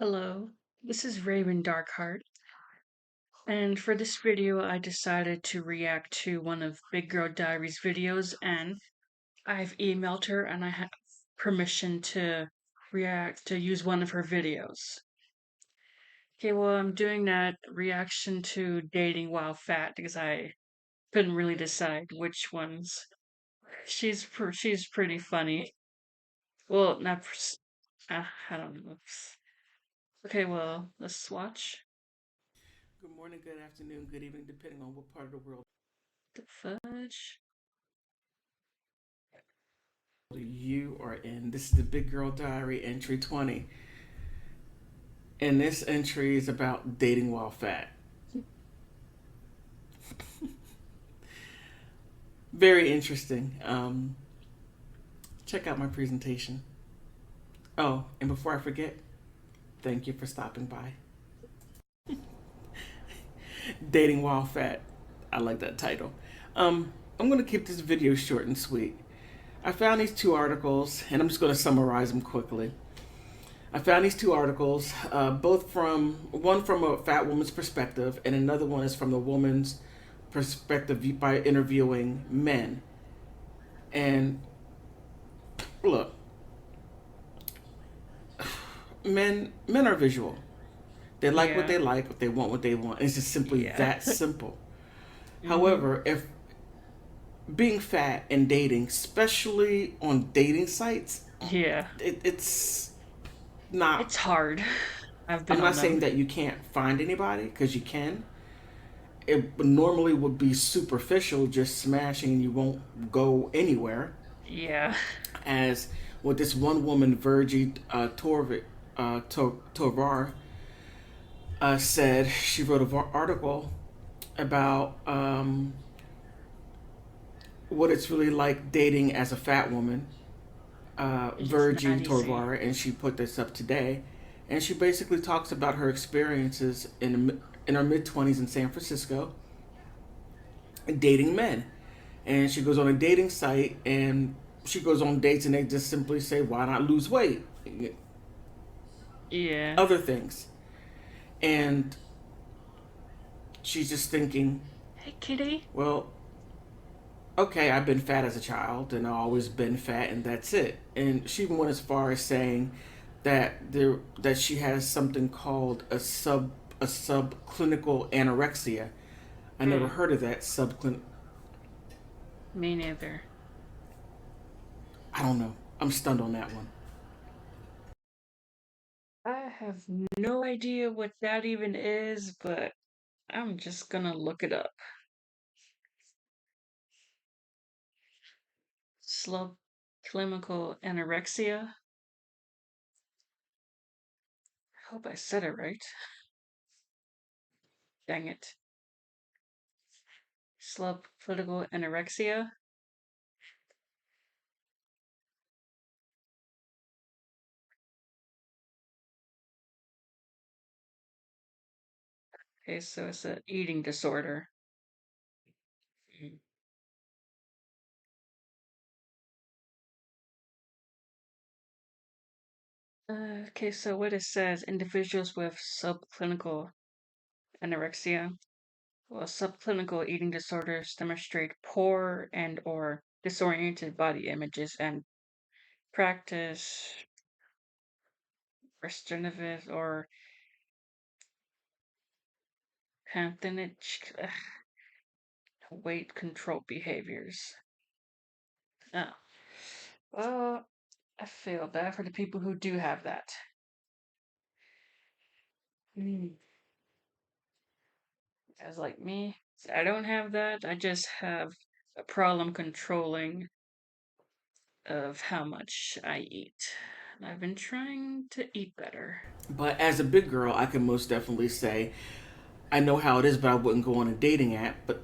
Hello, this is Ravendarkheart, and for this video I decided to react to one of Big Girl Diary's videos, and I've emailed her and I have permission to use one of her videos. Okay, well I'm doing that reaction to Dating While Fat because I couldn't really decide which ones. She's pretty funny. Well, not I don't know. Okay, well, let's watch. Good morning, good afternoon, good evening, depending on what part of the world The fudge. you are in. This is the Big Girl Diary entry 20. And this entry is about dating while fat. Very interesting. Check out my presentation. Oh, and before I forget, thank you for stopping by. Dating while fat. I like that title. I'm going to keep this video short and sweet. I found these two articles, and I'm just going to summarize them quickly. I found these two articles, both from one from a fat woman's perspective, and another one is from the woman's perspective by interviewing men. And look, men are visual. They like what Yeah. they like, they want what they want. It's just simply Yeah. that simple. hmm However, if being fat and dating, especially on dating sites, Yeah. it's not. It's hard. I've been I'm not on saying them. that you can't find anybody because you can. It normally would be superficial, just smashing, and you won't go anywhere. Yeah. As with this one woman, Virgie Tovar, said, she wrote an article about what it's really like dating as a fat woman, It's Virgie not easy. Tovar, and she put this up today. And she basically talks about her experiences in her mid 20s in San Francisco dating men. And she goes on a dating site and she goes on dates and they just simply say, why not lose weight? Yeah. Other things. And she's just thinking, Hey, kitty. well, okay, I've been fat as a child and I've always been fat and that's it. And she even went as far as saying that she has something called a subclinical anorexia. I never Hmm. heard of that subclinical. Me neither. I don't know. I'm stunned on that one. I have no idea what that even is, but I'm just gonna look it up. Subclinical anorexia. I hope I said it right. Dang it. Subclinical anorexia. Okay, so it's an eating disorder. Hmm. Okay, so what it says, individuals with subclinical anorexia, well, subclinical eating disorders demonstrate poor and or disoriented body images and practice restrictive or panthenic weight control behaviors. Oh, well, I feel bad for the people who do have that. Mm. As like me, I don't have that. I just have a problem controlling of how much I eat. And I've been trying to eat better. But as a big girl, I can most definitely say I know how it is, but I wouldn't go on a dating app. But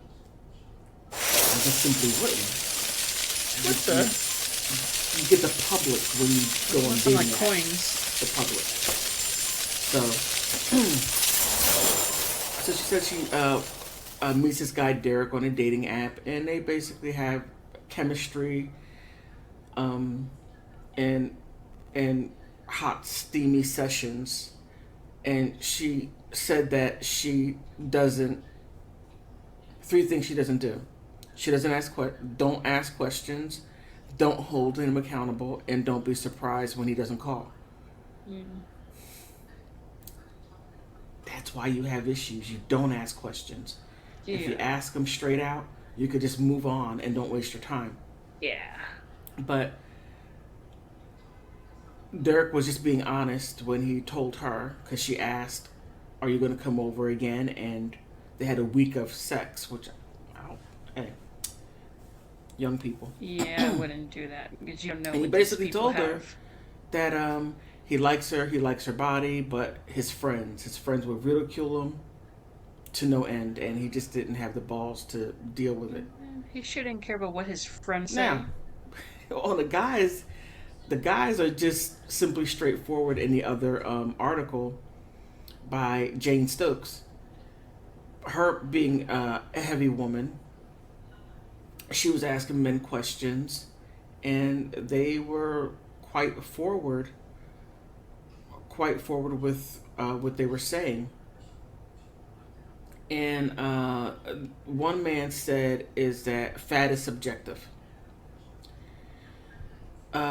I just simply wouldn't. What You, the? you get the public when you What go on about my dating apps. coins? The public. So she said she meets this guy Derek on a dating app, and they basically have chemistry, um, and and hot steamy sessions and she said that she doesn't. Three things she doesn't do. She doesn't don't ask questions, don't hold him accountable, and don't be surprised when he doesn't call. Mm. That's why you have issues. You don't ask questions. If you Yeah. ask them straight out, you could just move on and don't waste your time. Yeah. But Derek was just being honest when he told her, because she asked, "Are you going to come over again?" And they had a week of sex, which, oh, hey, young people. Yeah, I And wouldn't do that because you don't know he what these basically people told her have. that he likes her body, but his friends would ridicule him to no end, and he just didn't have the balls to deal with it. He shouldn't care about what his friends Now, say. all the guys are just simply straightforward. In the other article by Jane Stokes, her being a heavy woman, she was asking men questions, and they were quite forward, quite forward with what they were saying. And one man said is that fat is subjective.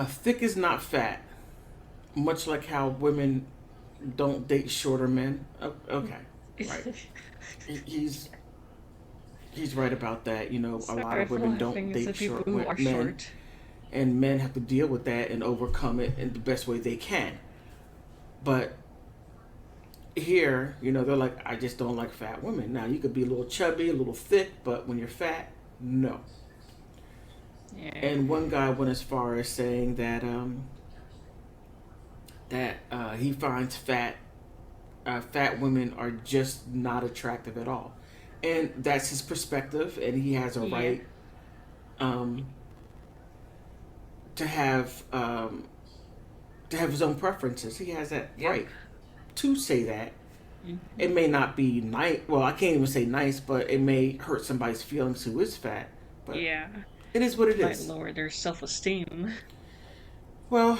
Thick is not fat, much like how women don't date shorter men. Okay, right. He's he's right about that. You know, a lot Sorry of for women laughing. don't It's the date people short who are men, short. and men have to deal with that and overcome it in the best way they can. But here, you know, they're like, I just don't like fat women. Now, you could be a little chubby, a little thick, but when you're fat, no. Yeah. And one guy went as far as saying that he finds fat women are just not attractive at all, and that's his perspective, and he has a Yeah. right um, to have his own preferences. He has that Yep. right to say that. Hmm. It may not be nice. Well, I can't even say nice, but it may hurt somebody's feelings who is fat. But Yeah. it is what it Might is. lower their self-esteem. Well,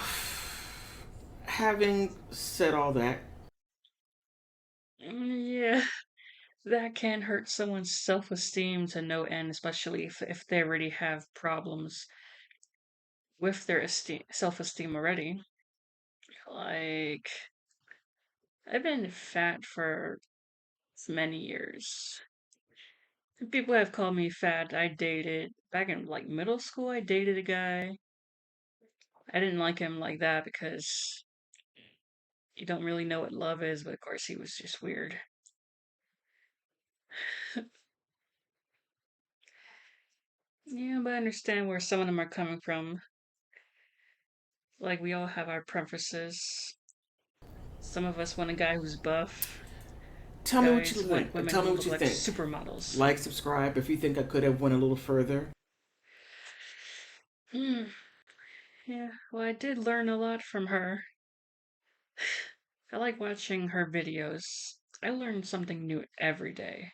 having said all that, Yeah. That can hurt someone's self-esteem to no end, especially if they already have problems with their self-esteem already. Like, I've been fat for many years. People have called me fat. I dated back in like middle school. I dated a guy. I didn't like him like that because you don't really know what love is, but of course he was just weird. Yeah, but I understand where some of them are coming from. Like we all have our preferences. Some of us want a guy who's buff. tell me what you Guys want think. women Tell who me what look you like think. supermodels. Like, subscribe if you think I could have went a little further. Hmm. Yeah, well, I did learn a lot from her. I like watching her videos. I learn something new every day.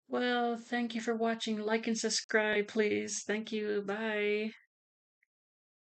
Well, thank you for watching. Like and subscribe, please. Thank you. Bye.